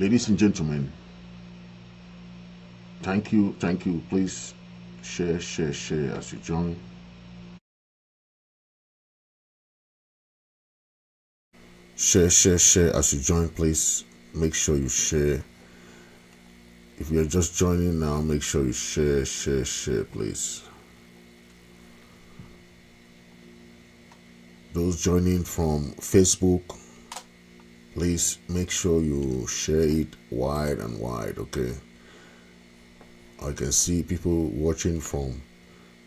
Ladies and gentlemen, thank you. Please share as you join. Share as you join. Please make sure you share. If you're just joining now, make sure you share, please. Those joining from Facebook, please make sure you share it wide and wide, okay? I can see people watching from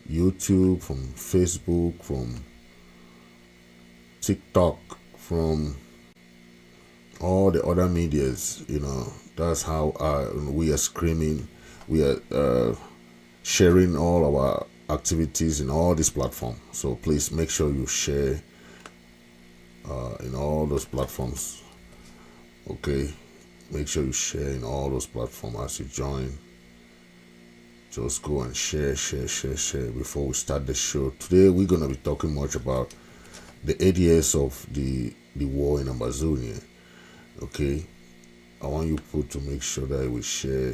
YouTube, from Facebook, from TikTok, from all the other medias, that's how we are screaming. We are sharing all our activities in all these platforms. So please make sure you share in all those platforms. Okay, make sure you share in all those platforms as you join. Just go and share before we start the show. Today we're gonna be talking much about the 8 years of the war in Ambazonia. Okay, I want you people to make sure that we share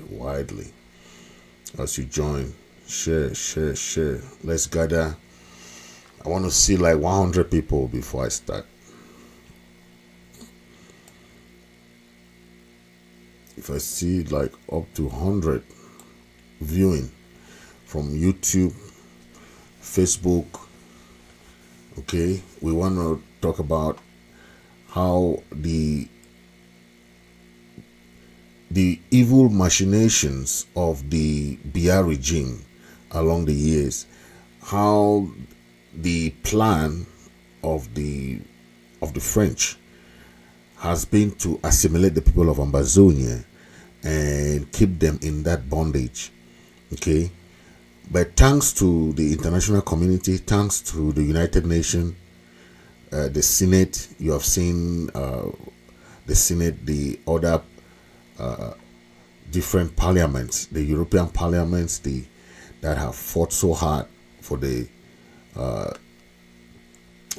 widely as you join. Share. Let's gather. I want to see like 100 people before I start. If I see like up to 100 viewing from YouTube, Facebook, okay, we want to talk about how the evil machinations of the BR regime along the years, how the plan of the French has been to assimilate the people of Ambazonia and keep them in that bondage, okay? But thanks to the international community, thanks to the United Nations, the Senate, you have seen the Senate, the other different parliaments, the European parliaments, that have fought so hard for the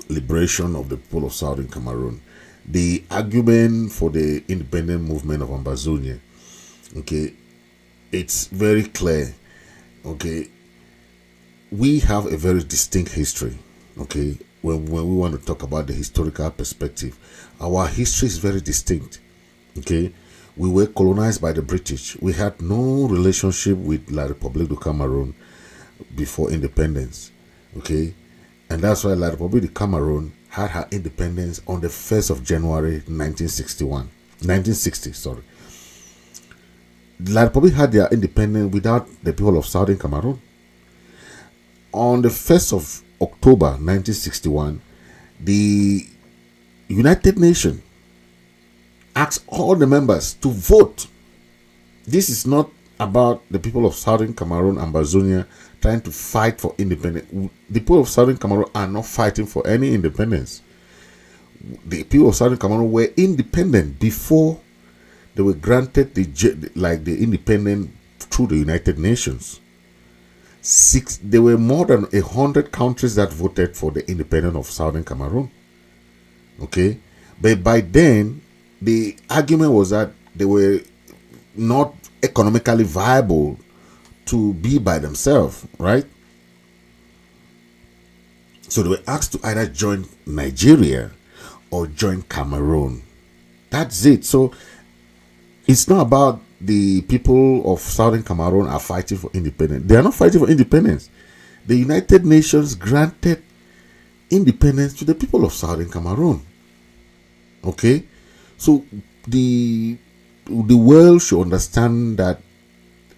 liberation of the people of Southern Cameroon. The argument for the independent movement of Ambazonia, okay, it's very clear, okay. We have a very distinct history, okay. When we want to talk about the historical perspective, our history is very distinct, okay. We were colonized by the British. We had no relationship with La République du Cameroon before independence, okay. And that's why La République du Cameroon had her independence on the 1st of January 1960. La République had their independence without the people of Southern Cameroon. On the 1st of October 1961, the United Nations asked all the members to vote. This is not about the people of Southern Cameroon, Ambazonia, trying to fight for independence. The people of Southern Cameroon are not fighting for any independence. The people of Southern Cameroon were independent before they were granted the independence through the United Nations. There were more than 100 countries that voted for the independence of Southern Cameroon. Okay, but by then the argument was that they were not economically viable to be by themselves, right? So they were asked to either join Nigeria or join Cameroon. That's it. So it's not about the people of Southern Cameroon are fighting for independence. They are not fighting for independence. The United Nations granted independence to the people of Southern Cameroon. Okay? So the world should understand that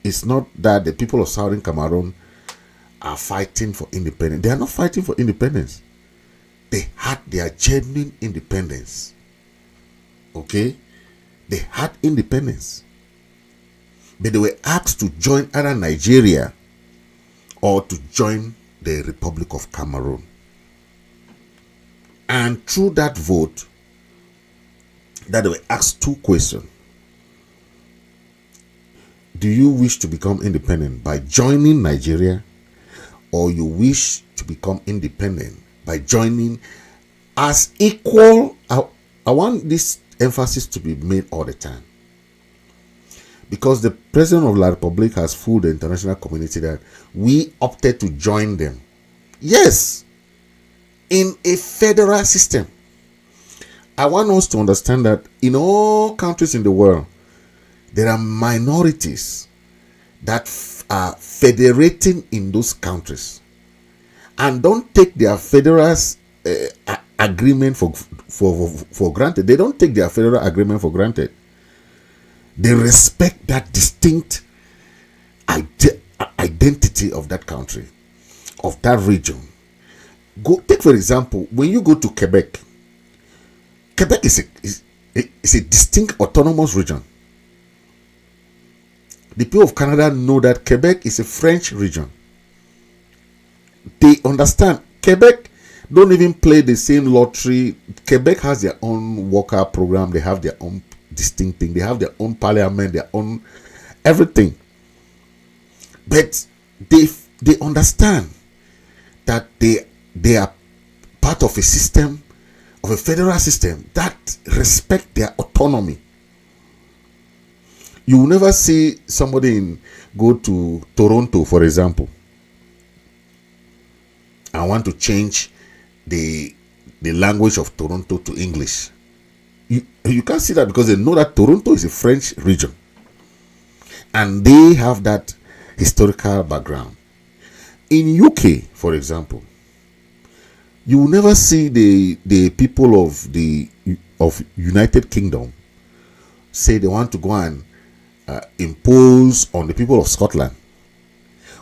it's not that the people of Southern Cameroon are fighting for independence. They are not fighting for independence. They had their genuine independence. Okay? They had independence. But they were asked to join either Nigeria or to join the Republic of Cameroon. And through that vote, that they were asked two questions. Do you wish to become independent by joining Nigeria, or you wish to become independent by joining as equal? I want this emphasis to be made all the time. Because the President of La Republic has fooled the international community that we opted to join them. Yes, in a federal system. I want us to understand that in all countries in the world, there are minorities that are federating in those countries and don't take their federal agreement for granted. They don't take their federal agreement for granted. They respect that distinct identity of that country, of that region. Take for example, when you go to Quebec, Quebec is a distinct autonomous region. The people of Canada know that Quebec is a French region. They understand. Quebec don't even play the same lottery. Quebec has their own worker program. They have their own distinct thing. They have their own parliament, their own everything. But they understand that they are part of a system, of a federal system that respect their autonomy. You will never see somebody go to Toronto, for example, and want to change the language of Toronto to English. You can't see that because they know that Toronto is a French region. And they have that historical background. In UK, for example, you will never see the people of United Kingdom say they want to go and impose on the people of Scotland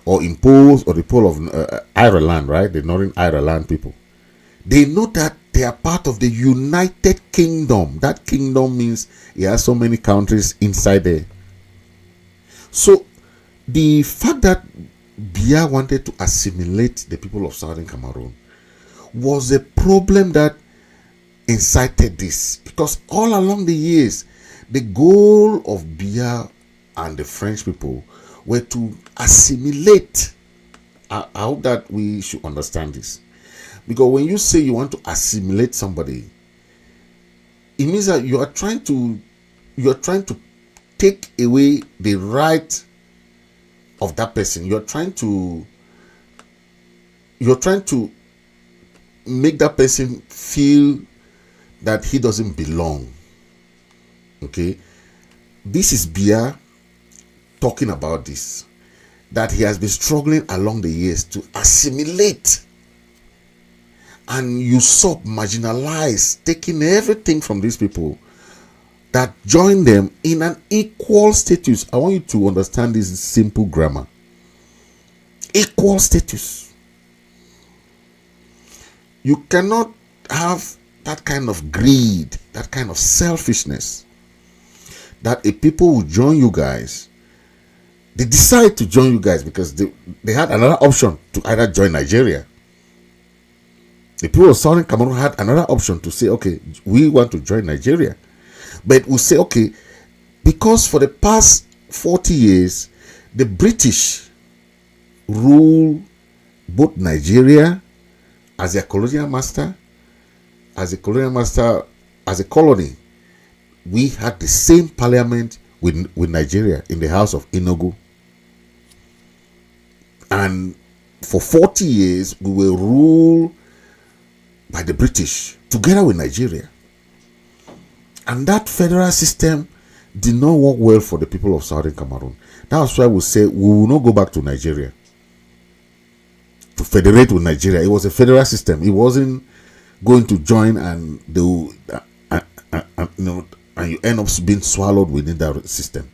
or impose on the people of Ireland, right? The Northern Ireland people. They know that they are part of the United Kingdom. That kingdom means it has so many countries inside there. So the fact that Biya wanted to assimilate the people of Southern Cameroon was a problem that incited this, because all along the years, the goal of Biya and the French people were to assimilate. I hope that we should understand this. Because when you say you want to assimilate somebody, it means that you are trying to take away the right of that person. You're trying to make that person feel that he doesn't belong. Okay, this is Biya talking about this, that he has been struggling along the years to assimilate and usurp, marginalize, taking everything from these people that join them in an equal status. I want you to understand this simple grammar. Equal status. You cannot have that kind of greed, that kind of selfishness, that a people will join you guys. They decide to join you guys because they had another option to either join Nigeria. The people of Southern Cameroon had another option to say, okay, we want to join Nigeria. But we say, okay, because for the past 40 years, the British rule both Nigeria as a colonial master, as a colony. We had the same parliament with Nigeria in the house of Enugu. And for 40 years, we were ruled by the British together with Nigeria. And that federal system did not work well for the people of Southern Cameroon. That's why we say we will not go back to Nigeria to federate with Nigeria. It was a federal system. It wasn't going to join and and you end up being swallowed within that system.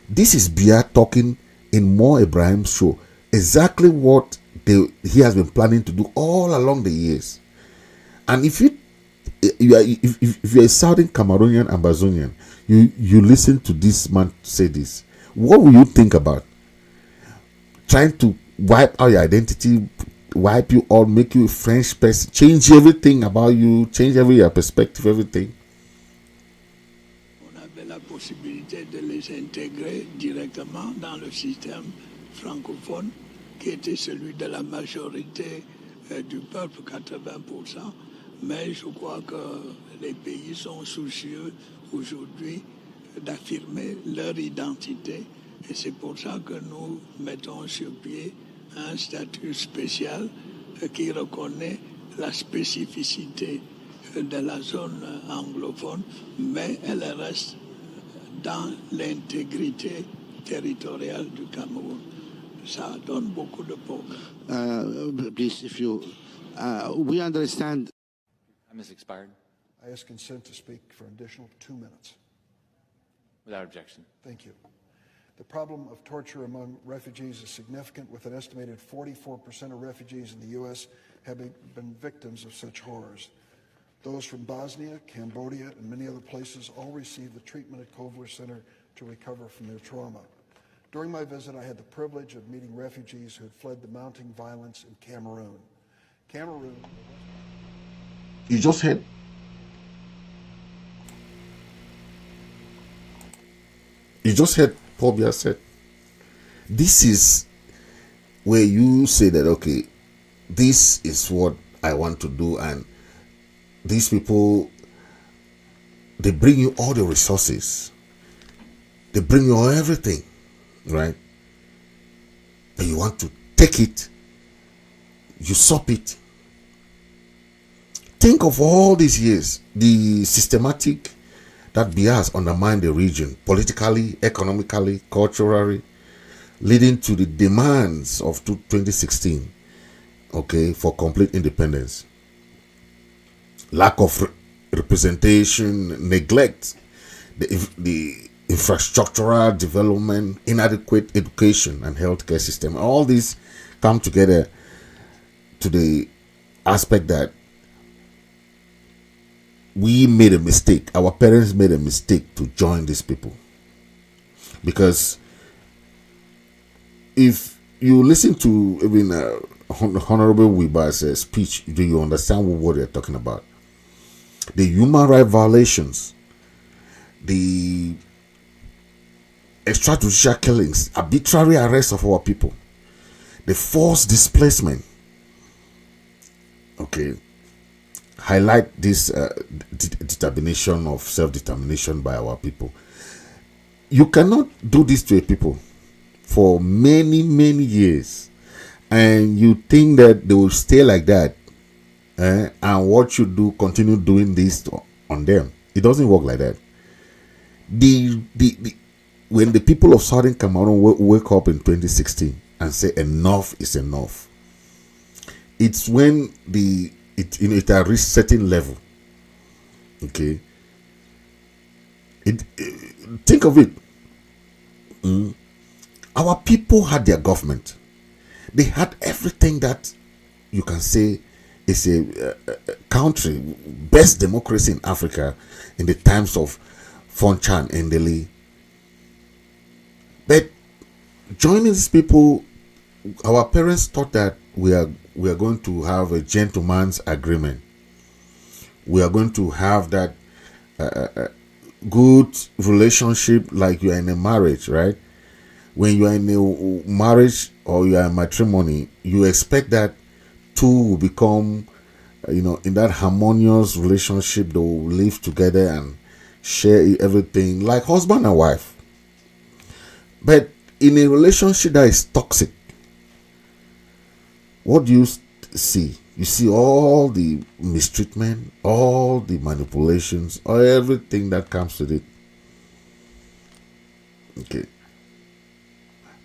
This is Biya talking in Mo Ibrahim's show. Exactly what he has been planning to do all along the years. And if you're a Southern Cameroonian Ambazonian, you listen to this man say this, what will you think about? Trying to wipe out your identity, wipe you all, make you a French person, change everything about you, change your perspective, everything. On avait la possibilité de les intégrer directement dans le système francophone, qui était celui de la majorité du peuple, 80%. Mais je crois que les pays sont soucieux aujourd'hui d'affirmer leur identité. Et c'est pour ça que nous mettons sur pied un statut spécial qui reconnaît la spécificité de la zone anglophone, mais elle reste dans l'intégrité territoriale du Cameroun. Ça donne beaucoup de progrès. Please, if you, we understand. Time has expired. I ask consent to speak for an additional 2 minutes. Without objection. Thank you. The problem of torture among refugees is significant, with an estimated 44% of refugees in the U.S. having been victims of such horrors. Those from Bosnia, Cambodia, and many other places all received the treatment at Kovler Center to recover from their trauma. During my visit, I had the privilege of meeting refugees who had fled the mounting violence in Cameroon. You just heard? You just heard Paul Biya said. This is where you say that, okay, this is what I want to do, and these people, they bring you all the resources. They bring you everything, right? But you want to take it, usurp it. Think of all these years, the systematic that Biya has undermined the region, politically, economically, culturally, leading to the demands of 2016, okay, for complete independence. Lack of representation, neglect, the infrastructural development, inadequate education and healthcare system. All these come together to the aspect that we made a mistake. Our parents made a mistake to join these people. Because if you listen to even Honorable Wiba's speech, do you understand what they're talking about? The human rights violations, the extrajudicial killings, arbitrary arrests of our people, the forced displacement, okay, highlight this determination of self-determination by our people. You cannot do this to a people for many, many years, and you think that they will stay like that, and what you do, continue doing this on them. It doesn't work like that. When the people of Southern Cameroon wake up in 2016 and say enough is enough, it's when it has reached certain level. Okay. Think of it. Our people had their government. They had everything that you can say is a country, best democracy in Africa in the times of Foncha and Endeli. But joining these people, our parents thought that we are going to have a gentleman's agreement. We are going to have that good relationship like you are in a marriage, right? When you are in a marriage or you are in matrimony, you expect that two will become, in that harmonious relationship, they will live together and share everything like husband and wife. But in a relationship that is toxic, what do you see? You see all the mistreatment, all the manipulations, or everything that comes with it. Okay.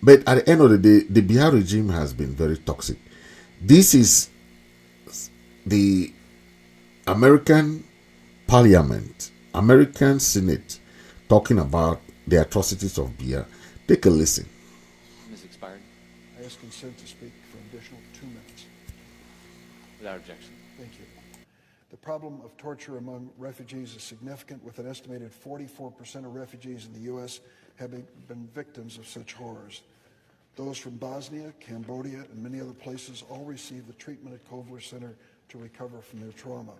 But at the end of the day, the Biya regime has been very toxic. This is the American Parliament, American Senate, talking about the atrocities of Biya. Take a listen. Has expired. I ask consent to speak for an additional 2 minutes. Without objection. Thank you. The problem of torture among refugees is significant, with an estimated 44% of refugees in the U.S. having been victims of such horrors. Those from Bosnia, Cambodia, and many other places all received the treatment at Kovler Center to recover from their trauma.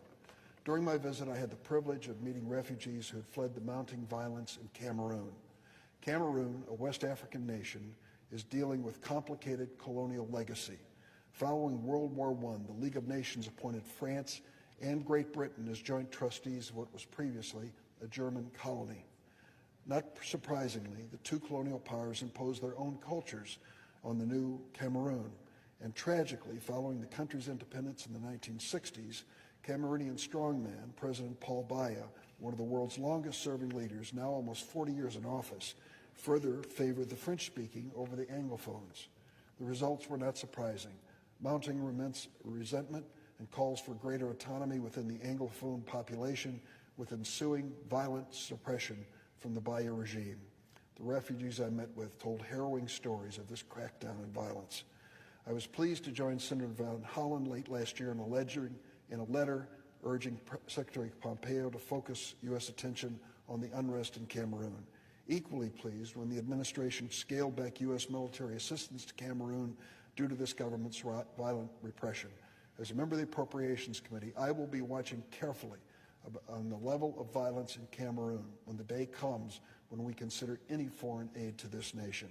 During my visit, I had the privilege of meeting refugees who had fled the mounting violence in Cameroon. Cameroon, a West African nation, is dealing with complicated colonial legacy. Following World War I, the League of Nations appointed France and Great Britain as joint trustees of what was previously a German colony. Not surprisingly, the two colonial powers imposed their own cultures on the new Cameroon, and tragically, following the country's independence in the 1960s, Cameroonian strongman President Paul Biya, one of the world's longest-serving leaders, now almost 40 years in office, further favored the French-speaking over the Anglophones. The results were not surprising: mounting resentment and calls for greater autonomy within the Anglophone population, with ensuing violent suppression from the Biya regime. The refugees I met with told harrowing stories of this crackdown and violence. I was pleased to join Senator Van Hollen late last year in a letter urging Secretary Pompeo to focus U.S. attention on the unrest in Cameroon. Equally pleased when the administration scaled back U.S. military assistance to Cameroon due to this government's violent repression. As a member of the Appropriations Committee, I will be watching carefully on the level of violence in Cameroon when the day comes when we consider any foreign aid to this nation.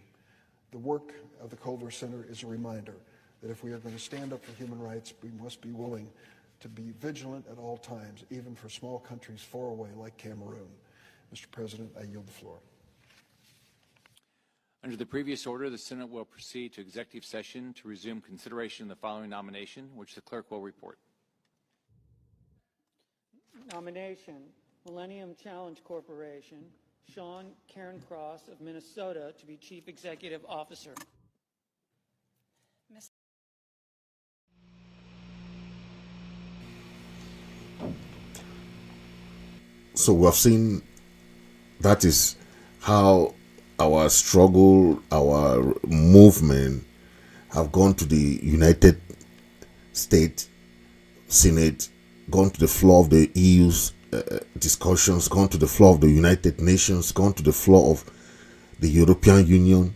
The work of the Coldwell Center is a reminder that if we are going to stand up for human rights, we must be willing to be vigilant at all times, even for small countries far away like Cameroon. Mr. President, I yield the floor. Under the previous order, the Senate will proceed to executive session to resume consideration of the following nomination, which the clerk will report. Nomination, Millennium Challenge Corporation, Sean Cairncross of Minnesota to be Chief Executive Officer. So we have seen that is how our struggle, our movement have gone to the United States Senate, gone to the floor of the EU's discussions, gone to the floor of the United Nations, gone to the floor of the European Union.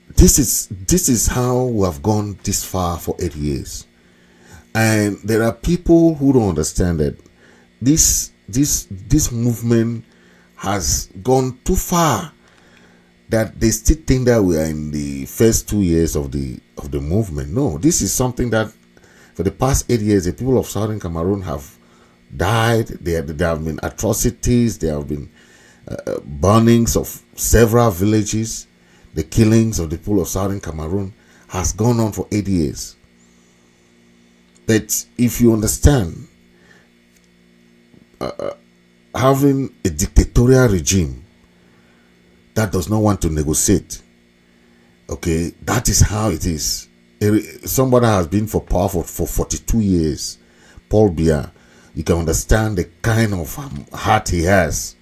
This is how we have gone this far for 8 years. And there are people who don't understand that this movement has gone too far, that they still think that we are in the first 2 years of the movement. No, this is something that for the past 8 years, the people of Southern Cameroon have died. There have been atrocities. There have been burnings of several villages. The killings of the people of Southern Cameroon has gone on for 8 years. But if you understand, having a dictatorial regime that does not want to negotiate, okay, that is how it is. Somebody has been for power for 42 years, Paul Biya. You can understand the kind of heart he has.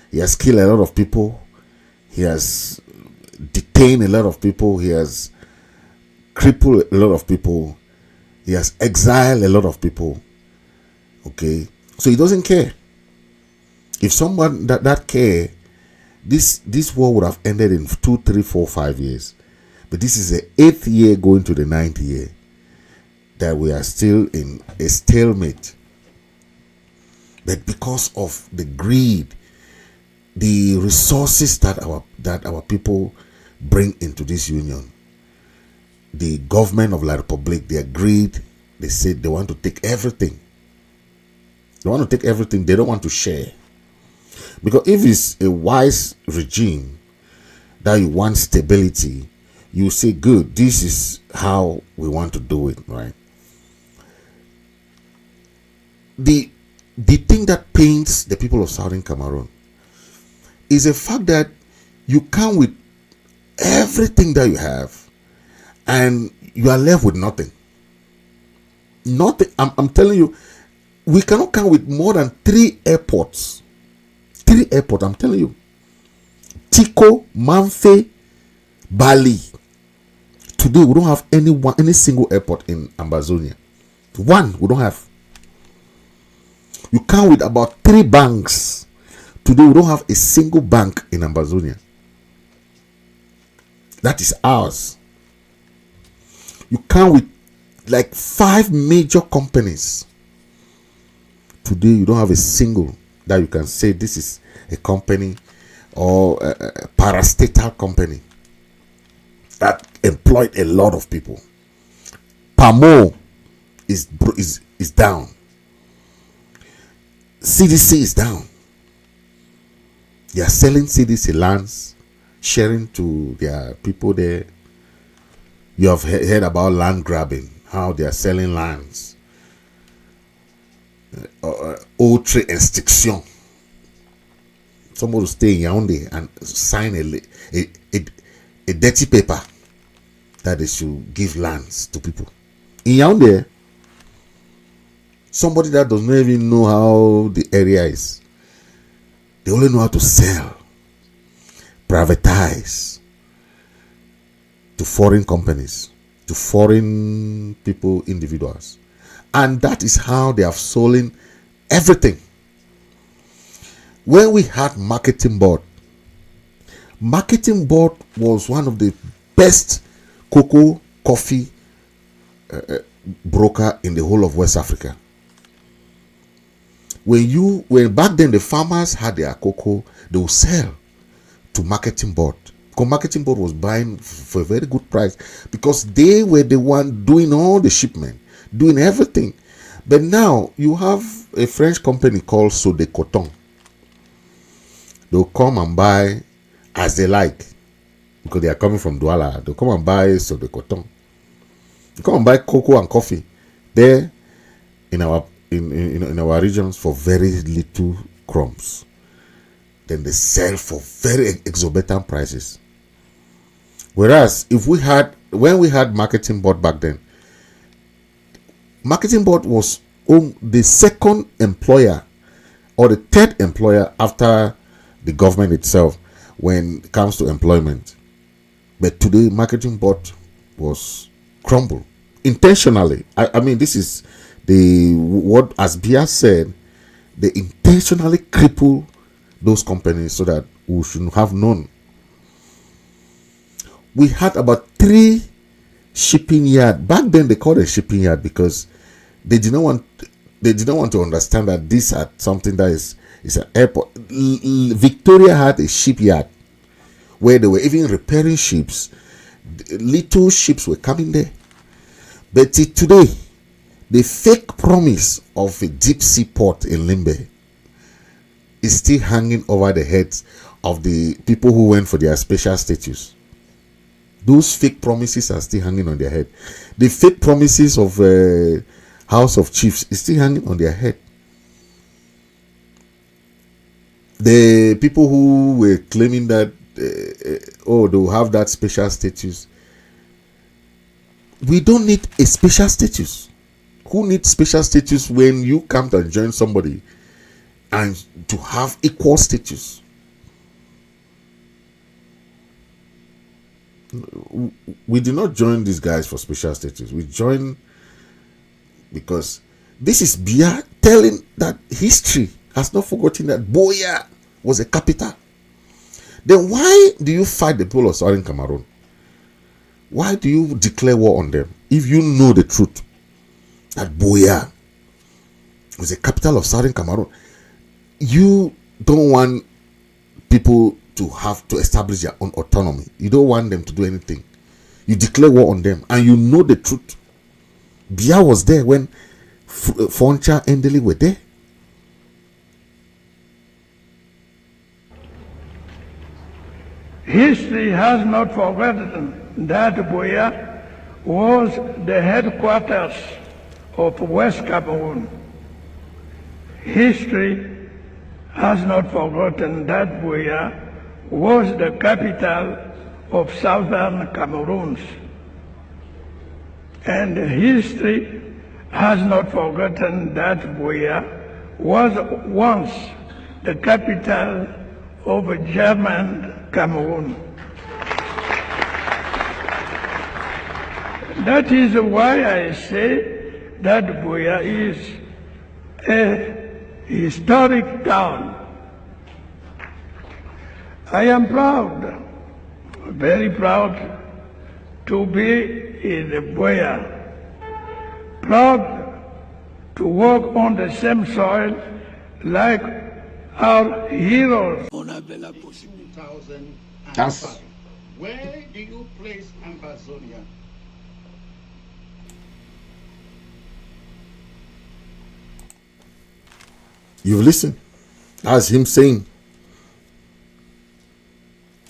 He has killed a lot of people. He has detained a lot of people. He has crippled a lot of people. He has exiled a lot of people. Okay, so he doesn't care. If someone that care, this war would have ended in 2, 3, 4, 5 years. But this is the 8th year going to the 9th year that we are still in a stalemate. But because of the greed, the resources that our people bring into this union, the government of La Republique, their greed, they say they want to take everything. They want to take everything. They don't want to share. Because if it's a wise regime that you want stability, you say, good, this is how we want to do it, right? The thing that pains the people of Southern Cameroon is the fact that you come with everything that you have and you are left with nothing. Nothing. I'm telling you, we cannot come with more than 3 airports. 3 airports, I'm telling you. Tico, Manfe, Bali. Today we don't have any single airport in Ambazonia. One we don't have. You come with about 3 banks. Today we don't have a single bank in Ambazonia. That is ours. You come with like 5 major companies. Today you don't have a single that you can say this is a company or a parastatal company that employed a lot of people. Pamo is down. CDC is down. They are selling CDC lands, sharing to their people there. You have heard about land grabbing, how they are selling lands. Autre instruction. Someone will stay in Yaoundé and sign a dirty paper that they should give lands to people. In Yaoundé, somebody that does not even know how the area is, they only know how to sell, privatize to foreign companies, to foreign people, individuals. And that is how they have sold everything. When we had marketing board was one of the best cocoa coffee broker in the whole of West Africa. When back then the farmers had their cocoa, they would sell to marketing board. Because marketing board was buying for a very good price, because they were the one doing all the shipment, doing everything. But now you have a French company called Sode Coton. They'll come and buy as they like, because they are coming from Douala. They'll come and buy Sode Coton. They come and buy cocoa and coffee there in our regions for very little crumbs. Then they sell for very exorbitant prices. Whereas when we had marketing board back then, marketing board was the second employer or the third employer after the government itself when it comes to employment. But today, marketing board was crumbled intentionally. I mean, this is what, as Bia said, they intentionally cripple those companies so that we should have known. We had about 3 shipping yards. Back then, they called it shipping yard because they did not want to understand that this had something that is an airport. Victoria had a shipyard where they were even repairing ships. Little ships were coming there. But today, the fake promise of a deep sea port in Limbe is still hanging over the heads of the people who went for their special status. Those fake promises are still hanging on their head. The fake promises of House of Chiefs is still hanging on their head. The people who were claiming that they will have that special status. We don't need a special status. Who needs special status when you come to join somebody and to have equal status? We did not join these guys for special status. We joined because this is Bia telling that history has not forgotten that Boya was a capital. Then why do you fight the people of Southern Cameroon? Why do you declare war on them if you know the truth that Boya was a capital of Southern Cameroon? You don't want people to have to establish their own autonomy. You don't want them to do anything. You declare war on them and you know the truth. Bia was there when Foncha and Ndeli were there. History has not forgotten that Boya was the headquarters of West Cameroon. History has not forgotten that Boya was the capital of Southern Cameroon. And history has not forgotten that Boya was once the capital of German Cameroon. That is why I say that Boya is a historic town. I am proud, very proud to be in Boya, proud to walk on the same soil like our heroes. On avait la possibilité. 2005. Where do you place Ambazonia? You've listened. That's him saying,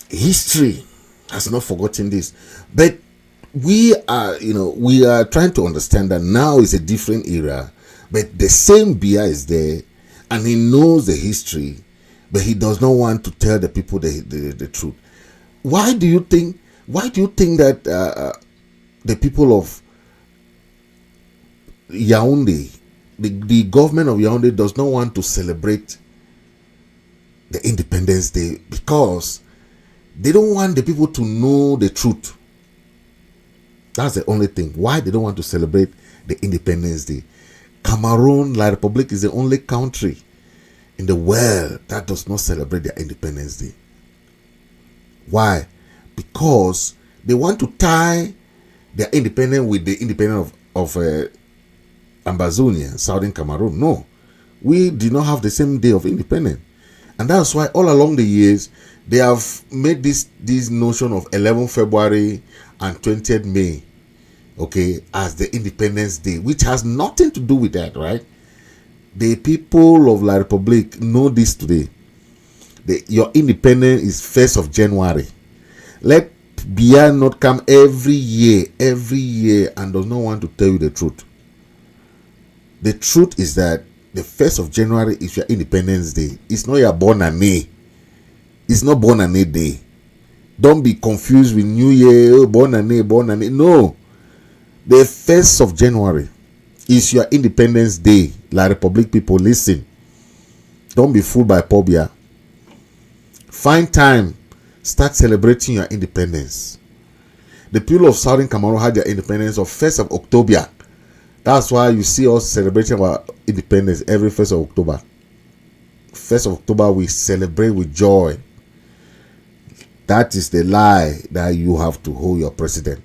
history has not forgotten this. But we are trying to understand that now is a different era, but the same Bia is there, and he knows the history, but he does not want to tell the people the truth. Why do you think that the people of Yaoundé, the government of Yaoundé, does not want to celebrate the Independence Day? Because they don't want the people to know the truth. That's the only thing. Why they don't want to celebrate the Independence Day. Cameroon, La Republique, is the only country in the world that does not celebrate their Independence Day. Why? Because they want to tie their independence with the independence of Ambazonia, Southern Cameroon. No, we do not have the same day of independence. And that's why all along the years, they have made this notion of 11 February and 20th May, okay, as the Independence Day, which has nothing to do with that, right? The people of La Republique know this today. Your independence is 1st of January. Let Bia not come every year, and does not want to tell you the truth. The truth is that the 1st of January is your Independence Day. It's not your born année. It's not born année day. Don't be confused with New Year, born année. No. The 1st of January is your Independence Day. La Republique people, listen. Don't be fooled by Pobia. Find time. Start celebrating your independence. The people of Southern Cameroon had their independence on 1st of October. That's why you see us celebrating our independence every 1st of October. 1st of October, we celebrate with joy. That is the lie that you have to hold your president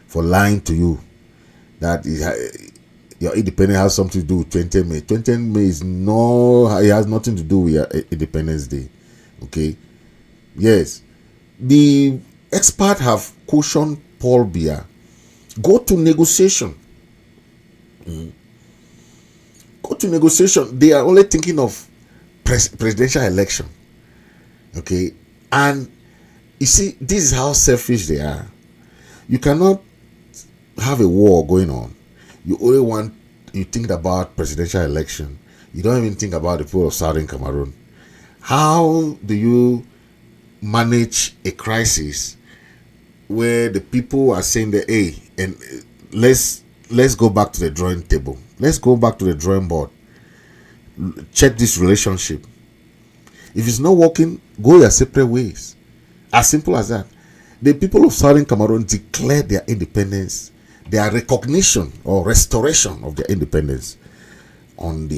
for lying to you. That your independence has something to do with 20th May. 20th May it has nothing to do with your Independence Day. Okay? Yes. The experts have cautioned Paul Biya. Go to negotiation. Go to negotiation. They are only thinking of presidential election. Okay? And you see, this is how selfish they are. You cannot have a war going on. You think about presidential election. You don't even think about the people of Southern Cameroon. How do you manage a crisis where the people are saying that, hey, and let's go back to the drawing table. Let's go back to the drawing board. Check this relationship. If it's not working, go your separate ways. As simple as that. The people of Southern Cameroon declared their independence, their recognition or restoration of their independence in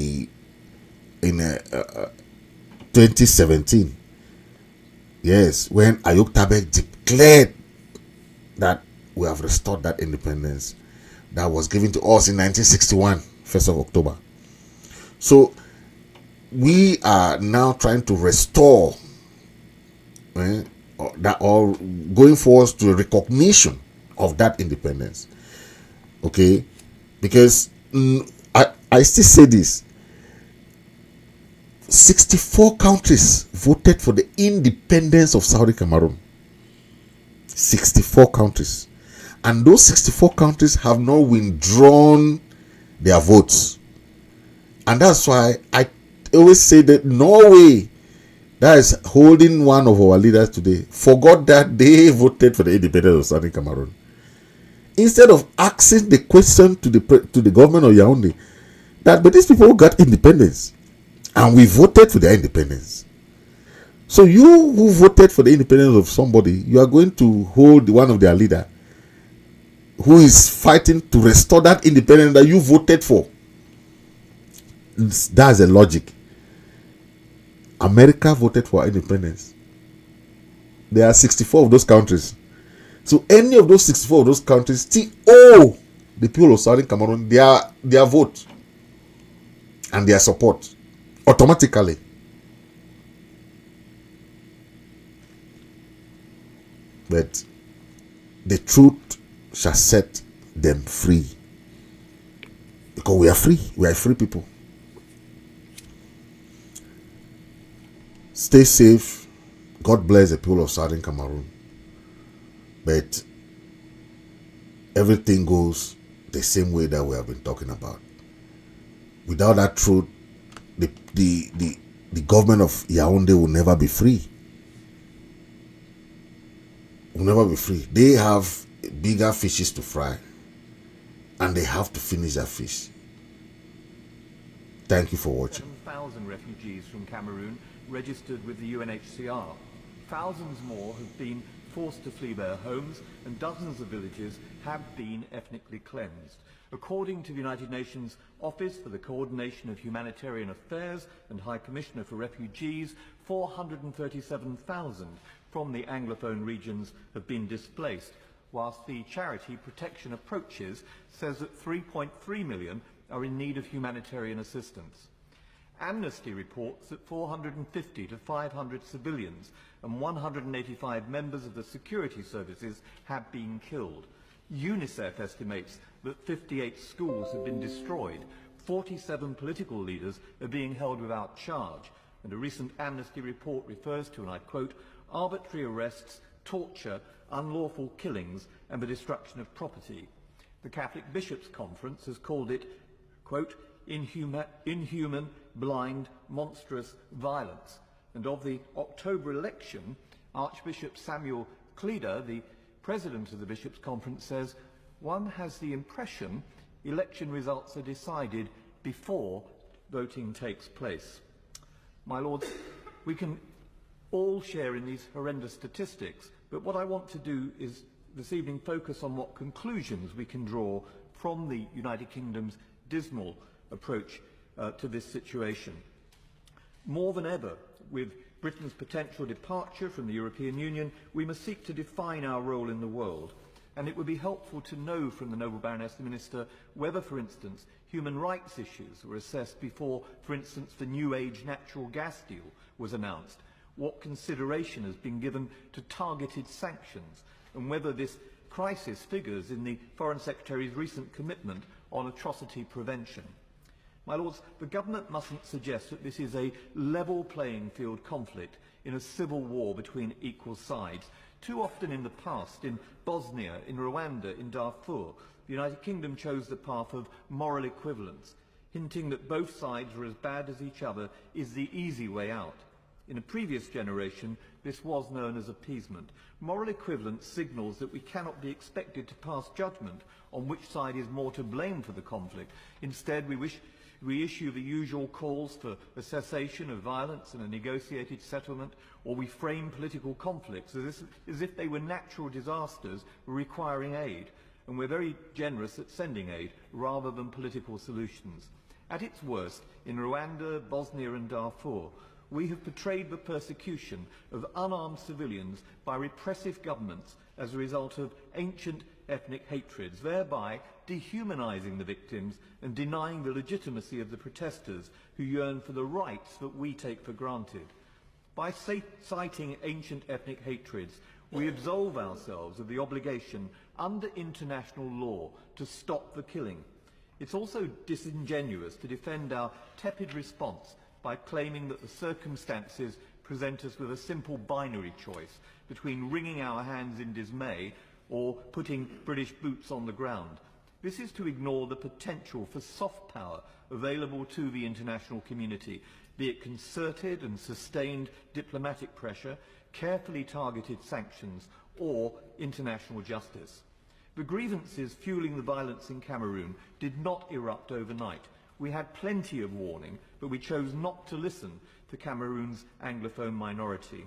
2017. Yes, when Ayuk Tabek declared that we have restored that independence that was given to us in 1961, 1st of October. So we are now trying to restore that, or going forward to a recognition of that independence. Okay, because I still say this: 64 countries voted for the independence of Southern Cameroon. 64 countries, and those 64 countries have not withdrawn their votes, and that's why I always say that Norway, that is holding one of our leaders today, forgot that they voted for the independence of Southern Cameroon. Instead of asking the question to the government of Yaoundé, but these people got independence, and we voted for their independence. So you who voted for the independence of somebody, you are going to hold one of their leader who is fighting to restore that independence that you voted for. That's the logic. America voted for independence. There are 64 of those countries. So any of those 64 of those countries still owe the people of Southern Cameroon their vote and their support automatically. But the truth shall set them free. Because we are free. We are free people. stay safe. God bless the people of Southern Cameroon. But everything goes the same way that we have been talking about. Without that truth, the government of Yaoundé will never be free. Will never be free. They have bigger fishes to fry, and they have to finish that fish. Thank you for watching. 7,000 refugees from Cameroon registered with the UNHCR. Thousands more have been forced to flee their homes, and dozens of villages have been ethnically cleansed. According to the United Nations Office for the Coordination of Humanitarian Affairs and High Commissioner for Refugees, 437,000 from the Anglophone regions have been displaced, whilst the charity Protection Approaches says that 3.3 million are in need of humanitarian assistance. Amnesty reports that 450 to 500 civilians and 185 members of the security services have been killed. UNICEF estimates that 58 schools have been destroyed, 47 political leaders are being held without charge, and a recent Amnesty report refers to, and I quote, arbitrary arrests, torture, unlawful killings, and the destruction of property. The Catholic Bishops' Conference has called it, quote, inhuman, blind, monstrous violence. And of the October election, Archbishop Samuel Cleda, the president of the Bishops' Conference, says, one has the impression election results are decided before voting takes place. My lords, we can all share in these horrendous statistics, but what I want to do is this evening focus on what conclusions we can draw from the United Kingdom's dismal approach to this situation. More than ever, with Britain's potential departure from the European Union, we must seek to define our role in the world. And it would be helpful to know from the Noble Baroness the Minister whether, for instance, human rights issues were assessed before, for instance, the New Age natural gas deal was announced, what consideration has been given to targeted sanctions, and whether this crisis figures in the Foreign Secretary's recent commitment on atrocity prevention. My lords, the government mustn't suggest that this is a level playing field conflict in a civil war between equal sides. Too often in the past, in Bosnia, in Rwanda, in Darfur, the United Kingdom chose the path of moral equivalence, hinting that both sides were as bad as each other is the easy way out. In a previous generation, this was known as appeasement. Moral equivalence signals that we cannot be expected to pass judgment on which side is more to blame for the conflict. Instead, we issue the usual calls for a cessation of violence and a negotiated settlement, or we frame political conflicts as if they were natural disasters requiring aid, and we're very generous at sending aid rather than political solutions. At its worst, in Rwanda, Bosnia and Darfur, we have portrayed the persecution of unarmed civilians by repressive governments as a result of ancient ethnic hatreds, thereby dehumanizing the victims and denying the legitimacy of the protesters who yearn for the rights that we take for granted. By citing ancient ethnic hatreds, we absolve ourselves of the obligation under international law to stop the killing. It's also disingenuous to defend our tepid response by claiming that the circumstances present us with a simple binary choice between wringing our hands in dismay or putting British boots on the ground. This is to ignore the potential for soft power available to the international community, be it concerted and sustained diplomatic pressure, carefully targeted sanctions, or international justice. The grievances fueling the violence in Cameroon did not erupt overnight. We had plenty of warning, but we chose not to listen to Cameroon's Anglophone minority.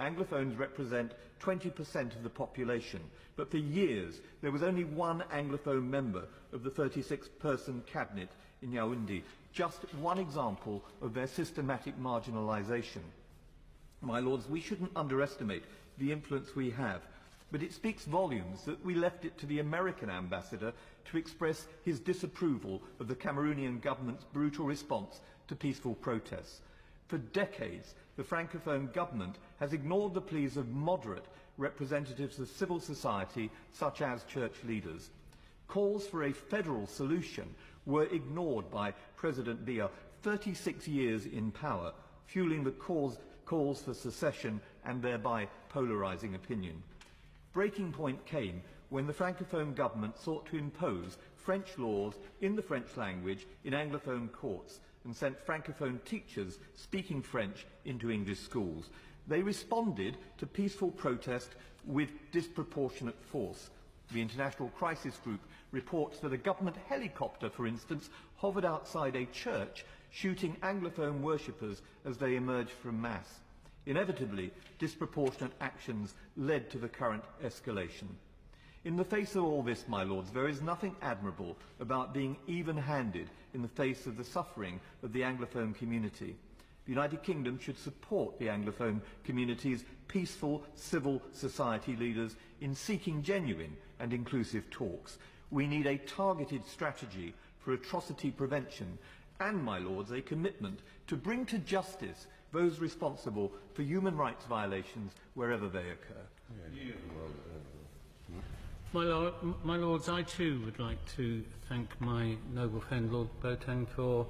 Anglophones represent 20% of the population, but for years there was only one Anglophone member of the 36-person cabinet in Yaoundé, just one example of their systematic marginalization. My lords, we shouldn't underestimate the influence we have, but it speaks volumes that we left it to the American ambassador to express his disapproval of the Cameroonian government's brutal response to peaceful protests. For decades, the Francophone government has ignored the pleas of moderate representatives of civil society, such as church leaders. Calls for a federal solution were ignored by President Biya, 36 years in power, fueling the calls for secession and thereby polarising opinion. Breaking point came when the Francophone government sought to impose French laws in the French language in Anglophone courts and sent Francophone teachers speaking French into English schools. They responded to peaceful protest with disproportionate force. The International Crisis Group reports that a government helicopter, for instance, hovered outside a church, shooting Anglophone worshippers as they emerged from Mass. Inevitably, disproportionate actions led to the current escalation. In the face of all this, my lords, there is nothing admirable about being even-handed in the face of the suffering of the Anglophone community. The United Kingdom should support the Anglophone community's peaceful civil society leaders in seeking genuine and inclusive talks. We need a targeted strategy for atrocity prevention and, my lords, a commitment to bring to justice those responsible for human rights violations wherever they occur. My lords, I too would like to thank my noble friend Lord Boateng for